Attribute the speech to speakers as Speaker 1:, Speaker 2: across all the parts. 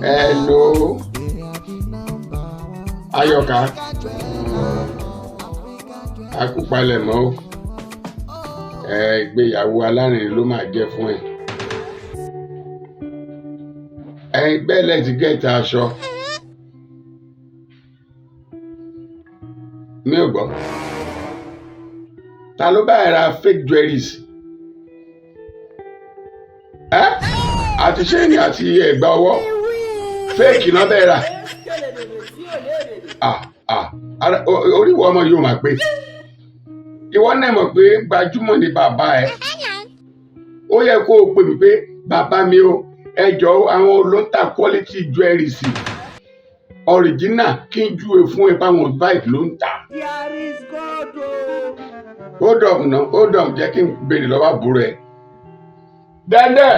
Speaker 1: Hello. Ayọ̀ká. Akúpalẹ̀ mọ́ o. Ìgbéyàwó alárinrin ló máa jẹ́ fún ẹ. Gbẹ́lẹ̀ ti gẹ̀ẹ́ta aṣọ. Mi ò gbọ́. Ta ló bá ẹ ra fake jewelries? Àti ṣéènì àti ẹ̀gbà ọwọ́ fake náà bẹ́ẹ̀ rà. Orí ìwọ ọmọ yóò máa pé. Ìwọ náà mọ̀ pé gbajúmọ̀ ni bàbá ẹ. Ó yẹ kó o pè mí pé bàbá mi o, ẹ jọ̀ọ́ àwọn olóńtà quality jewelries original kí n júwe fún ẹ báwọn báyìí ló ń tà. Hold up jẹ́ kí n béèrè lọ́wọ́ àbúrò ẹ̀. Dende!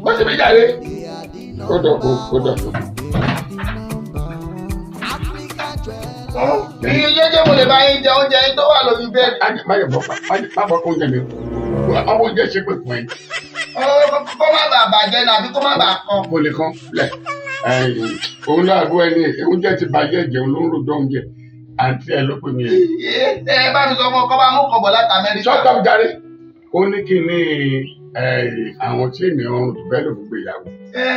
Speaker 1: Wọ́n ti fi jáde. Hold up.
Speaker 2: Iye jẹ́jẹ́ mo lè bá yín jẹ oúnjẹ yín tó wà lórí bẹ́ẹ̀dì.
Speaker 1: Má bọ̀ kó oúnjẹ mi. Àwọn oúnjẹ ṣe pé fún ẹ.
Speaker 2: Kó má bàa bàjẹ́ ní àbí kó má bàa kan.
Speaker 1: Kò lè kan lẹ̀. Òun láàbò ẹni oúnjẹ ti bàjẹ́ jẹun ló ń rojọ́ oúnjẹ. Àǹtí ẹ ló pè mí ẹ.
Speaker 2: Ẹ bá mi sọ fún ọkọ bá mú kọ̀bọ̀ láti Amẹ́ríkà.
Speaker 1: Shut up jàre. Ó ní kí ni àwọn tí ènìyàn ọrùn tó fẹ́ lò fún ìgbéyàwó.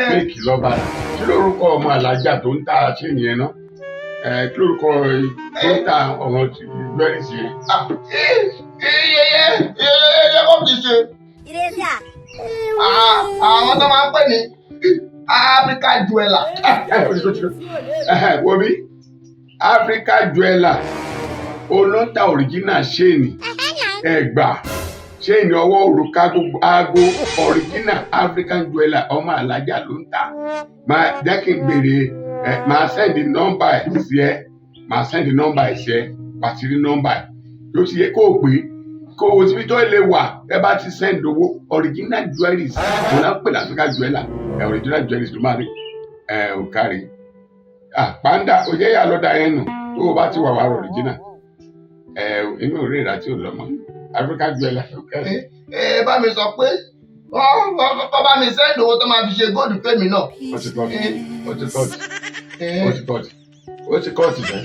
Speaker 1: Méèkì lọ́ba. Kí lórúkọ ọmọ alájà tó ń ta ṣéènì yẹn náà? Kí lórúkọ tó ń ta ọmọ ìgbẹ́rì sí yẹn?
Speaker 2: Iye kò kì í ṣe. Àwọn tó máa ń pè ní Africa jeweler.
Speaker 1: Wo bí? Africa jeweler olóńtà original ṣéènì ẹ̀gbà ṣéènì ọwọ́ òrùka gbogbo aago original African jeweler ọmọ alájà ló ń tà. Máa jẹ́ kí n gbèrè máa sẹ́ndì nọ́mbà ẹ̀ sí ẹ pàtírí nọ́mbà ẹ̀ ló ti yẹ kó o pè kó o síbi tó lè wà ẹ bá ti sẹ́ndì owó original jewelries òun náà pè ní African jeweler original jewelries ló máa rí òkàrí. Pàǹdà òye yà lọ́dà yẹn nù tó o bá ti wà wà original inú òré ìrà tí ò lọ́mọ African jeweler òkàrí.
Speaker 2: Bá mi sọ pé kọ́ bá mi sẹ́ndì owó tó máa fi ṣe góòdù fèmí náà.
Speaker 1: Ó ti kọ́ọ̀tì bẹ́ẹ̀.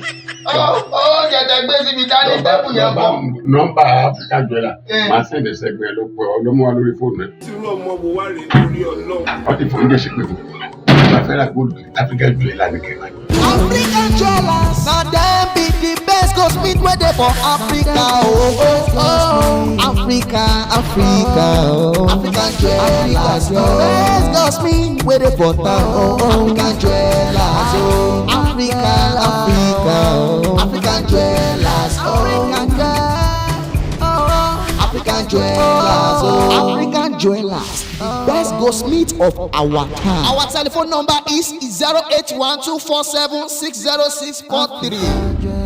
Speaker 2: Ó jẹjẹ gbé síbi dání tẹ́kù yẹn bọ̀.
Speaker 1: Nọ́mbà African jeweler máa sẹ́ndì sẹ́gbẹ̀ẹ́ ló pẹ́ ọ ló mú wa lórí fóònù ẹ̀.
Speaker 3: Tí ọmọ wo wá rèé lórí Ọlọ́run.
Speaker 1: Wọ́n ti fún oúnjẹ ṣe pé fún mi. Fẹ́ràn góòlù African jeweler ní kẹ́mà.
Speaker 4: African jewelers na dem be the best cosmetic wey dey for Africa. African jewelers best cosmetic wey dey for town. African jewelers African jewelers African jewelers, the best goldsmith of our time. Our telephone number is 08124760643.